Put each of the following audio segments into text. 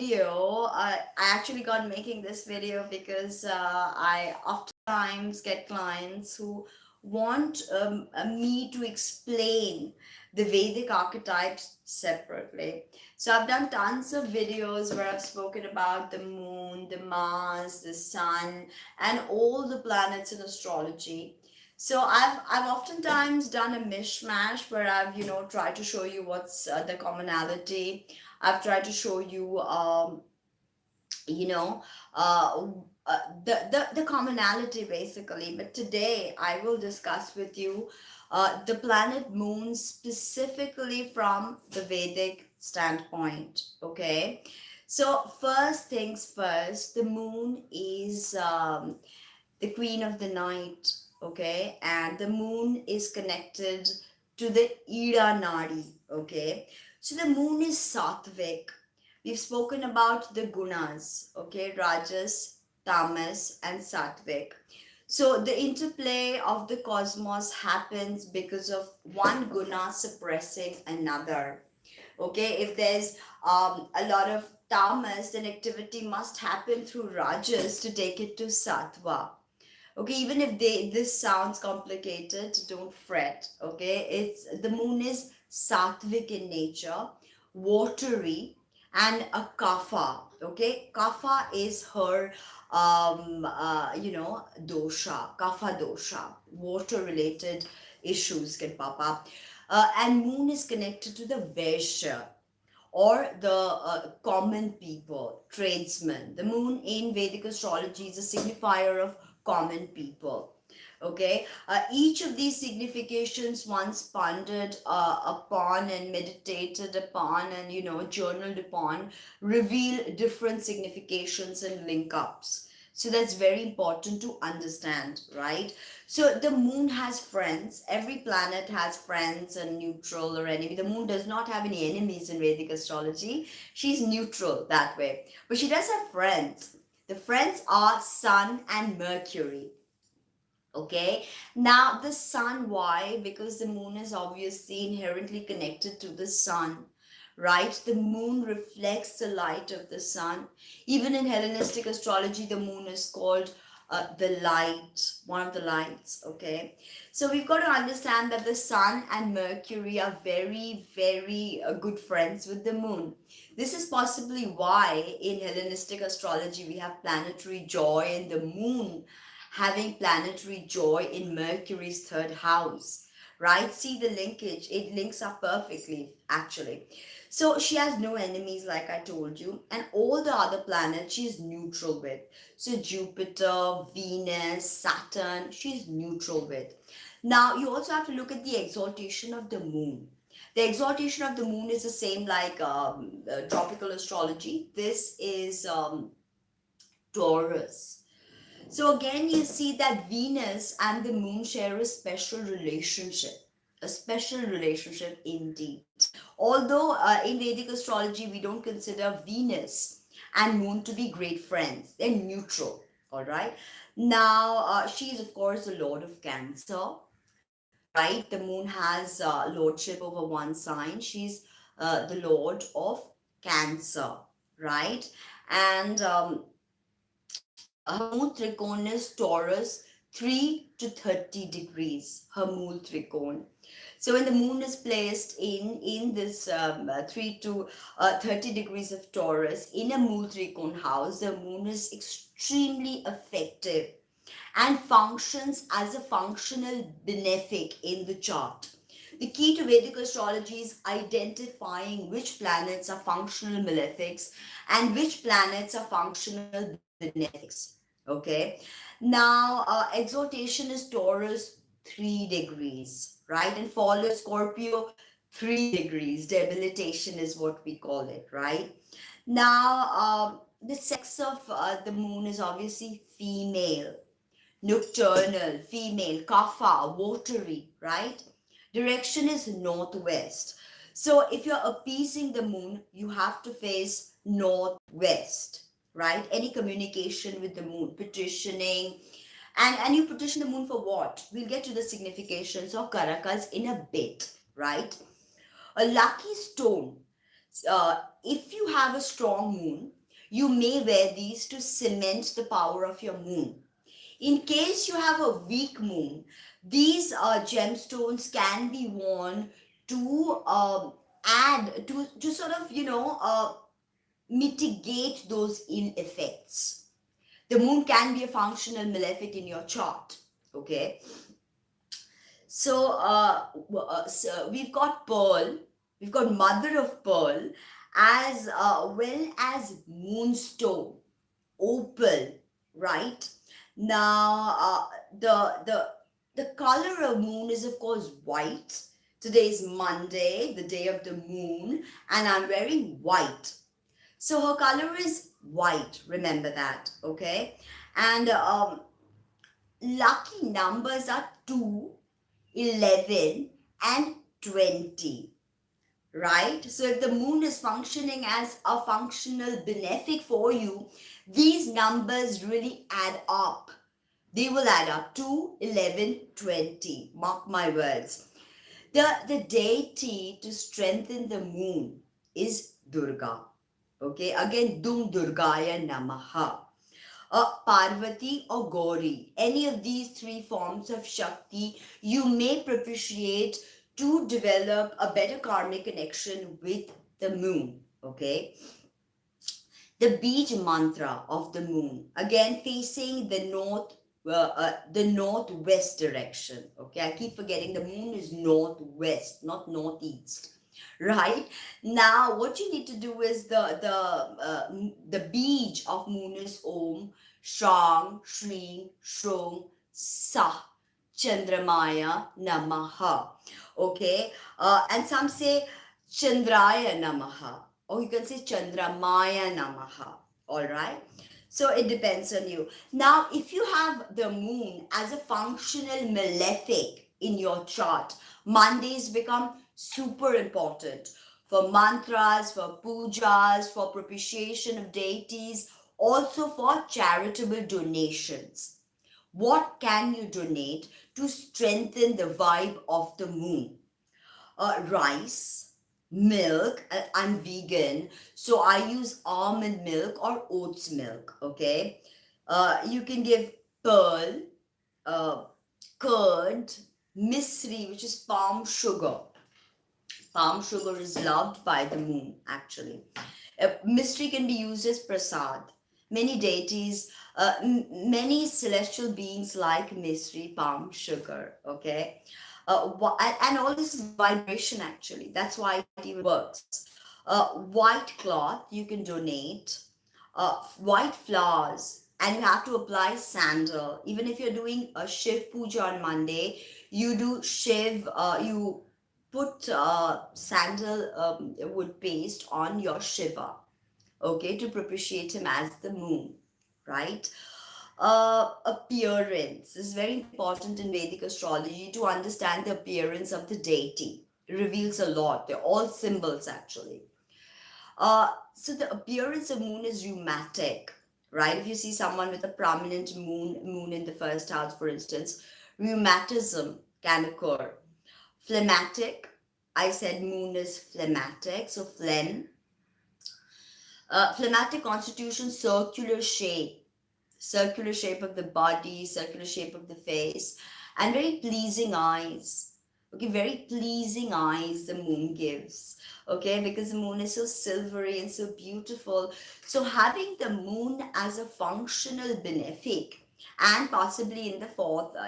video. I actually got making this video because I oftentimes get clients who want me to explain the Vedic archetypes separately. So I've done tons of videos where I've spoken about the moon, the Mars, the sun, and all the planets in astrology. So I've oftentimes done a mishmash where I've tried to show you what's the commonality. I've tried to show you you know uh, the commonality basically. But today I will discuss with you the planet moon specifically from the Vedic standpoint. Okay, so first things first, the moon is the queen of the night. Okay, and the moon is connected to the Ida Nadi. Okay, so the moon is sattvic. We've spoken about the gunas. Okay, Rajas, Tamas, and Sattvic. So the interplay of the cosmos happens because of one guna suppressing another. Okay, if there's a lot of tamas, then activity must happen through rajas to take it to sattva. Okay, even if this sounds complicated, don't fret. Okay, it's the moon is sattvic in nature, watery, and a kapha. Okay, kapha is her dosha, kapha dosha, water related issues can pop up. And moon is connected to the Vaishya, or the common people, tradesmen. The moon in Vedic astrology is a signifier of common people. Okay, each of these significations, once pondered upon and meditated upon and journaled upon, reveal different significations and link ups. So that's very important to understand, right? So the moon has friends. Every planet has friends and neutral or enemy. The moon does not have any enemies in Vedic astrology. She's neutral that way. But she does have friends. The friends are Sun and Mercury. Okay. Now the sun, why? Because the moon is obviously inherently connected to the sun, right? The moon reflects the light of the sun. Even in Hellenistic astrology, the moon is called the light, one of the lights. Okay. So we've got to understand that the sun and Mercury are very, very good friends with the moon. This is possibly why in Hellenistic astrology we have planetary joy in the moon having planetary joy in Mercury's third house, right? See the linkage, it links up perfectly, actually. So she has no enemies, like I told you, and all the other planets she's neutral with. So Jupiter, Venus, Saturn, she's neutral with. Now, you also have to look at the exaltation of the moon. The exaltation of the moon is the same like tropical astrology. This is Taurus. So again, you see that Venus and the moon share a special relationship indeed. Although in Vedic astrology, we don't consider Venus and moon to be great friends, they're neutral. All right. Now, she is, of course, the lord of Cancer, right? The moon has lordship over one sign. She's the lord of Cancer, right? And her moon trikon is Taurus, 3 to 30 degrees, her moon trikon. So when the moon is placed in this 3 to 30 degrees of Taurus in a moon trikon house, the moon is extremely effective and functions as a functional benefic in the chart. The key to Vedic astrology is identifying which planets are functional malefics and which planets are functional benefics. Okay. Now, exaltation is Taurus 3 degrees, right? And fall is Scorpio 3 degrees. Debilitation is what we call it, right? Now, the sex of the moon is obviously female, nocturnal, female, kapha, watery, right? Direction is northwest. So if you're appeasing the moon, you have to face northwest, right? Any communication with the moon, petitioning, and you petition the moon for what? We'll get to the significations of Karakas in a bit, right? A lucky stone. If you have a strong moon, you may wear these to cement the power of your moon. In case you have a weak moon, these gemstones can be worn to add to sort of, mitigate those ill effects. The moon can be a functional malefic in your chart. Okay, so we've got pearl, we've got mother of pearl, as well as moonstone, opal, right? Now, the color of moon is of course white. Today is Monday, the day of the moon, and I'm wearing white. So her color is white. Remember that, okay? And lucky numbers are 2, 11, and 20, right? So if the moon is functioning as a functional benefic for you, these numbers really add up. They will add up: 2, 11, 20. Mark my words. The deity to strengthen the moon is Durga. Okay, again, Dum Durgaya Namaha. Parvati or Gauri, any of these three forms of Shakti, you may propitiate to develop a better karmic connection with the moon. Okay, the Bij mantra of the moon, again facing the northwest direction. Okay, I keep forgetting the moon is northwest, not northeast. Right now, what you need to do is the Bij of moon is Om Shang Shri Shrong Sa Chandramaya Namaha. Okay, and some say Chandraya Namaha, or you can say Chandramaya Namaha. All right. So it depends on you. Now, if you have the moon as a functional malefic in your chart, Mondays become super important for mantras, for pujas, for propitiation of deities, also for charitable donations. What can you donate to strengthen the vibe of the moon? Rice, milk. I'm vegan, so I use almond milk or oats milk. Okay, you can give pearl, uh, curd, misri, which is palm sugar. Palm sugar is loved by the moon, actually. Mystery can be used as prasad. Many deities, many celestial beings like mystery, palm sugar, okay? And all this is vibration, actually. That's why it even works. White cloth, you can donate. White flowers, and you have to apply sandal. Even if you're doing a Shiv puja on Monday, you do Shiv, you put sandal wood paste on your Shiva, okay, to propitiate him as the moon, right? Appearance is very important in Vedic astrology to understand the appearance of the deity. It reveals a lot. They're all symbols, actually. So the appearance of moon is rheumatic, right? If you see someone with a prominent moon in the first house, for instance, rheumatism can occur. Phlegmatic, I said moon is phlegmatic, so phlegm. Phlegmatic constitution, circular shape of the body, circular shape of the face, and very pleasing eyes. Okay, very pleasing eyes the moon gives. Okay, because the moon is so silvery and so beautiful. So having the moon as a functional benefic, and possibly in the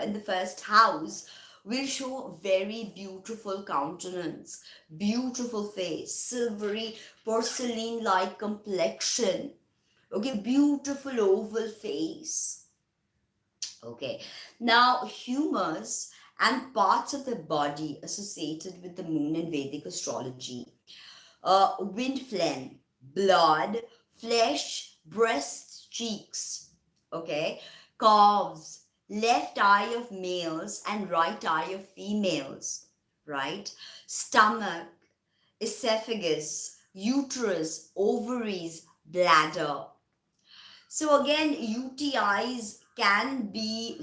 in the first house, will show very beautiful countenance, beautiful face, silvery porcelain like complexion. Okay, beautiful oval face. Okay, now humors and parts of the body associated with the moon in Vedic astrology: wind phlegm, blood, flesh, breasts, cheeks. Okay, calves, left eye of males and right eye of females, right? Stomach, esophagus, uterus, ovaries, bladder. So again, UTIs can be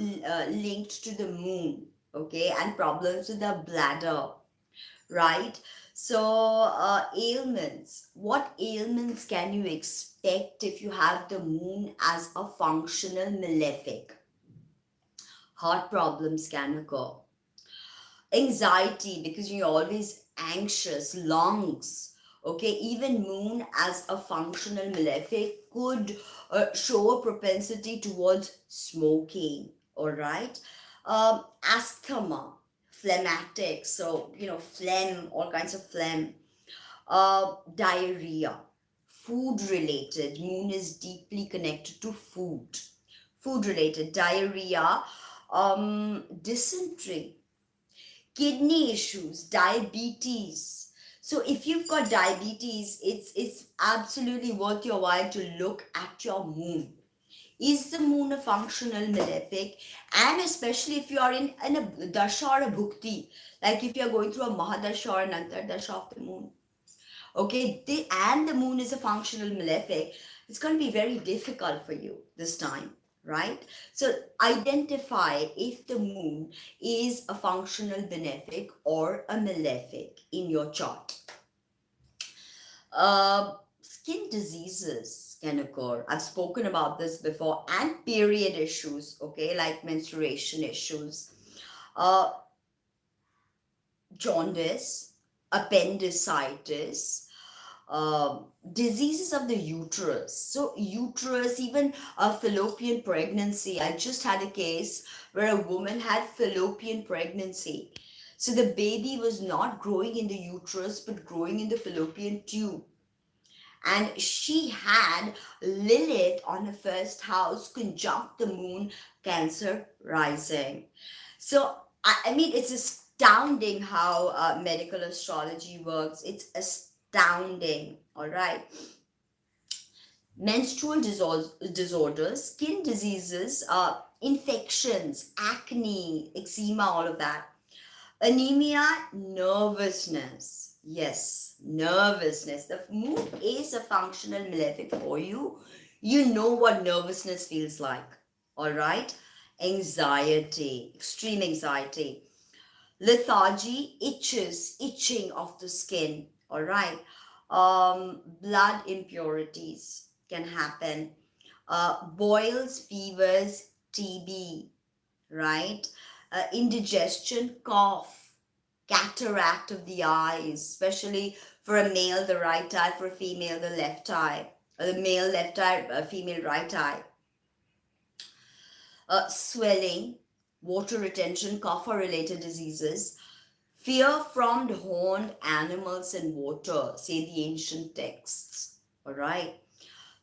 linked to the moon, okay, and problems with the bladder, right? So, ailments. What ailments can you expect if you have the moon as a functional malefic? Heart problems can occur. Anxiety, because you're always anxious. Lungs. Okay, even moon as a functional malefic could show a propensity towards smoking. All right. Asthma, phlegmatic. So, phlegm, all kinds of phlegm. Diarrhea, food related. Moon is deeply connected to food. Food related diarrhea, dysentery, kidney issues, diabetes. So if you've got diabetes, it's absolutely worth your while to look at your moon. Is the moon a functional malefic? And especially if you are in a dasha or a bhukti, like if you're going through a mahadasha or an antardasha of the moon, okay, and the moon is a functional malefic, it's going to be very difficult for you this time, right? So identify if the moon is a functional benefic or a malefic in your chart. Skin diseases can occur. I've spoken about this before, and period issues, okay, like menstruation issues, uh, jaundice, appendicitis, diseases of the uterus. So, uterus, even a fallopian pregnancy. I just had a case where a woman had fallopian pregnancy. So, the baby was not growing in the uterus but growing in the fallopian tube. And she had Lilith on her first house, conjunct the moon, Cancer rising. So, I mean, it's astounding how medical astrology works. It's astounding. All right. Menstrual disorders, skin diseases, infections, acne, eczema, all of that. Anemia, nervousness. Yes, nervousness. The moon is a functional malefic for you. You know what nervousness feels like. All right. Anxiety, extreme anxiety. Lethargy, itching of the skin. All right. Blood impurities can happen. Boils, fevers, TB, right? Indigestion, cough, cataract of the eyes, especially for a male, the right eye, for a female, the left eye. The male left eye, female right eye. Swelling, water retention, copper related diseases, fear from the horned animals and water, say the ancient texts. All right.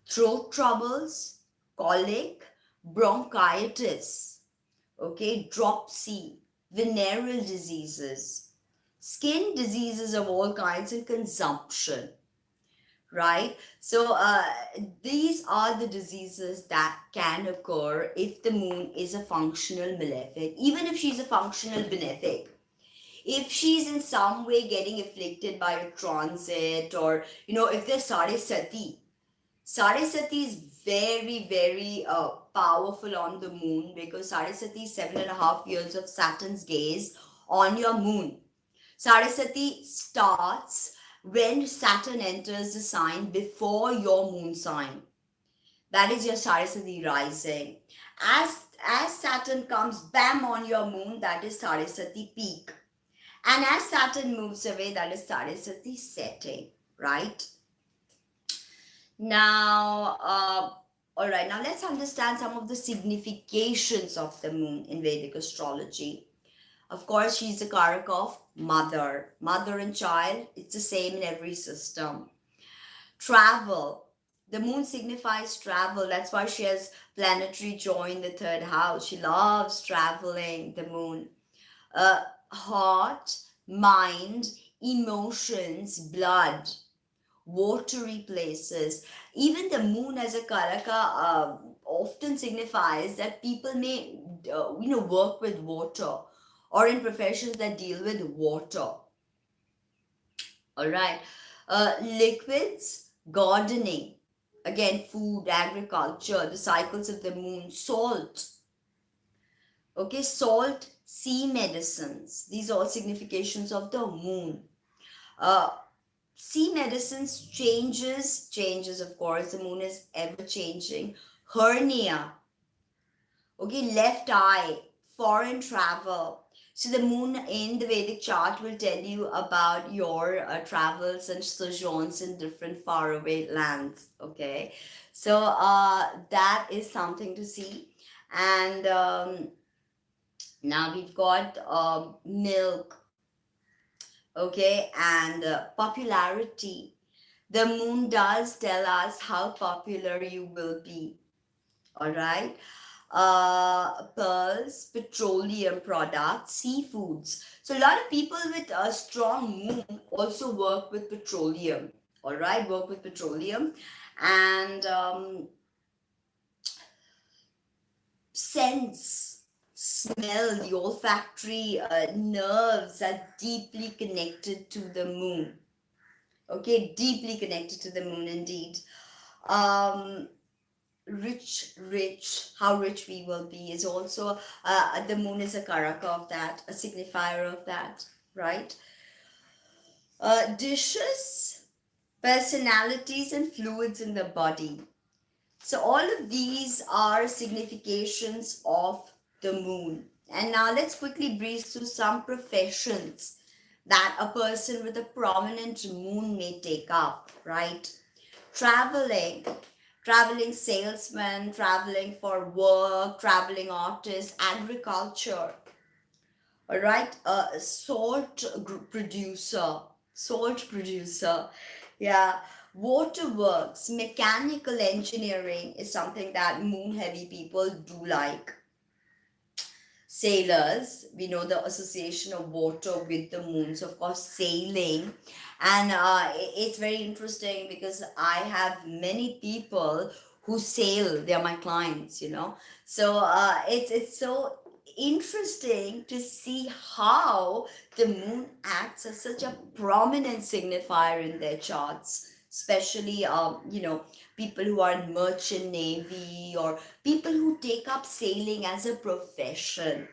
Throat troubles, colic, bronchitis, okay, dropsy, venereal diseases, skin diseases of all kinds, and consumption, right? So these are the diseases that can occur if the moon is a functional malefic, even if she's a functional benefic. If she's in some way getting afflicted by a transit, or if there's Sarasati. Sarasati is very, very powerful on the moon, because Sarasati is 7.5 years of Saturn's gaze on your moon. Sarasati starts when Saturn enters the sign before your moon sign. That is your Sarasati rising. As Saturn comes bam on your moon, that is Sarasati peak. And as Saturn moves away, that is Sarasati setting, right? Now, all right, now let's understand some of the significations of the moon in Vedic astrology. Of course, she's the Karak of mother. Mother and child, it's the same in every system. Travel. The moon signifies travel. That's why she has planetary joy in the third house. She loves traveling, the moon. Heart, mind, emotions, blood, watery places. Even the moon as a karaka often signifies that people may, work with water, or in professions that deal with water. All right. Liquids, gardening. Again, food, agriculture, the cycles of the moon, salt. Okay, salt, sea medicines. These are all significations of the moon. Uh, See, medicines changes, of course. The moon is ever changing. Hernia, okay, left eye, foreign travel. So the moon in the Vedic chart will tell you about your travels and sojourns in different faraway lands. Okay, so that is something to see. And now we've got milk, okay, and popularity. The moon does tell us how popular you will be. All right. Pearls, petroleum products, seafoods. So a lot of people with a strong moon also work with petroleum. All right, work with petroleum, and sense, smell, the olfactory nerves are deeply connected to the moon. Okay, deeply connected to the moon indeed. Um, how rich we will be is also, the moon is a karaka of that, a signifier of that, right? Dishes, personalities, and fluids in the body. So all of these are significations of the moon. And now let's quickly breeze through some professions that a person with a prominent moon may take up, right? Traveling, traveling salesman, traveling for work, traveling artist, agriculture, all right, salt producer, yeah, waterworks, mechanical engineering is something that moon heavy people do like. Sailors, we know the association of water with the moon, so of course sailing. And it's very interesting because I have many people who sail, they are my clients, so it's so interesting to see how the moon acts as such a prominent signifier in their charts, especially people who are in merchant navy, or people who take up sailing as a profession.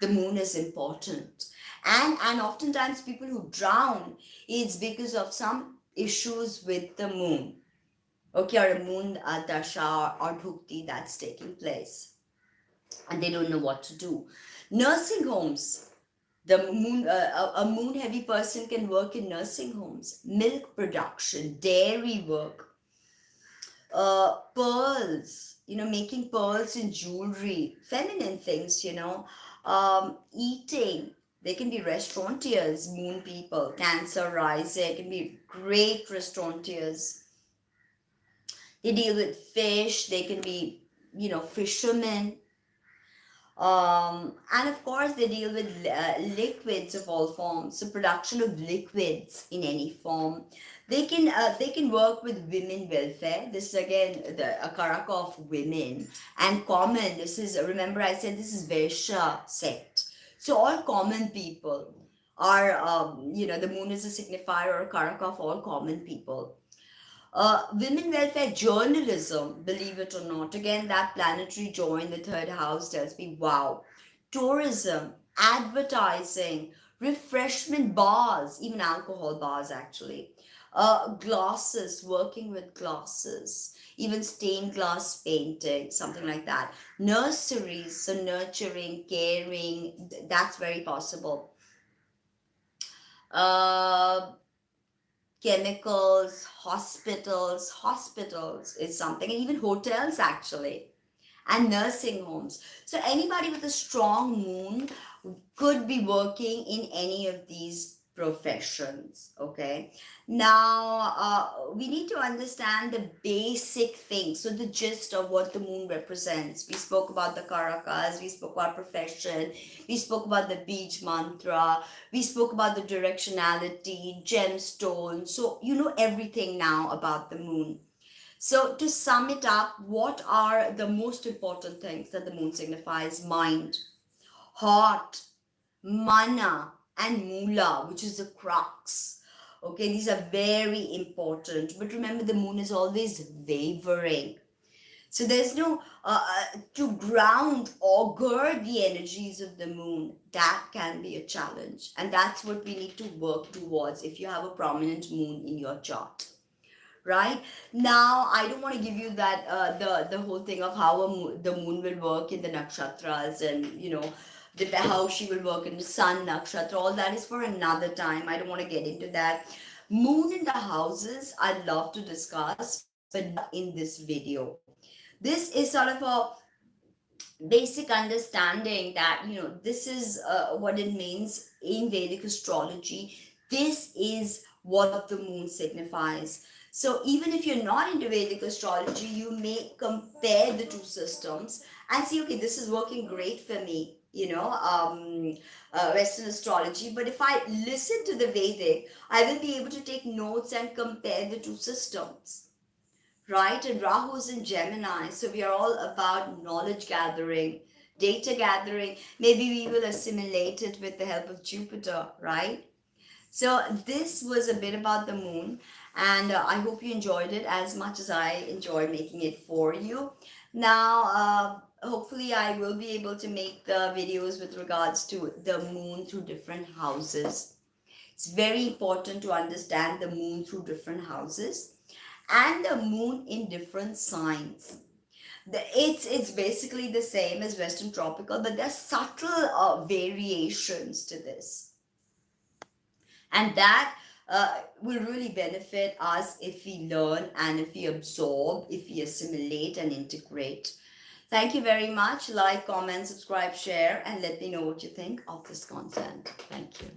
The moon is important. And oftentimes people who drown is because of some issues with the moon, okay, or a moon dasha or bhukti that's taking place, and they don't know what to do. Nursing homes, the moon a moon heavy person can work in nursing homes. Milk production, dairy work, pearls, making pearls in jewelry, feminine things, eating. They can be restaurateurs, moon people, Cancer rising, can be great restaurateurs. They deal with fish, they can be, fishermen. And of course, they deal with liquids of all forms, so production of liquids in any form. They can work with women welfare. This is again a karaka of women. And common. This is, remember I said this is Vaishya sect. So all common people are, the moon is a signifier or a karaka of all common people. Women welfare journalism, believe it or not. Again, that planetary joy in the third house tells me, wow. Tourism, advertising, refreshment bars, even alcohol bars actually. Glasses, working with glasses, even stained glass painting, something like that. Nurseries, so nurturing, caring, that's very possible. Uh, Chemicals, hospitals is something, and even hotels actually, and nursing homes. So anybody with a strong moon could be working in any of these professions. Okay. Now, we need to understand the basic things. So the gist of what the moon represents. We spoke about the karakas, we spoke about profession, we spoke about the beach mantra, we spoke about the directionality, gemstones. So you know everything now about the moon. So, to sum it up, what are the most important things that the moon signifies? Mind, heart, mana, and mula, which is the crux. Okay, these are very important. But remember, the moon is always wavering. So there's no to ground or gird the energies of the moon. That can be a challenge, and that's what we need to work towards if you have a prominent moon in your chart. Right now, I don't want to give you that the whole thing of how the moon will work in the nakshatras, and how she will work in the sun nakshatra. All that is for another time. I don't want to get into that. Moon in the houses, I'd love to discuss, but not in this video. This is sort of a basic understanding that this is what it means in Vedic astrology. This is what the moon signifies. So even if you're not into Vedic astrology, you may compare the two systems and see, okay, this is working great for me, Western astrology. But if I listen to the Vedic, I will be able to take notes and compare the two systems, right? And Rahu's in Gemini, so we are all about knowledge gathering, data gathering. Maybe we will assimilate it with the help of Jupiter, right? So this was a bit about the moon, and I hope you enjoyed it as much as I enjoyed making it for you. Now, hopefully, I will be able to make the videos with regards to the moon through different houses. It's very important to understand the moon through different houses and the moon in different signs. It's basically the same as Western tropical, but there's subtle variations to this, and that will really benefit us if we learn and if we absorb, if we assimilate and integrate. Thank you very much. Like, comment, subscribe, share, and let me know what you think of this content. Thank you.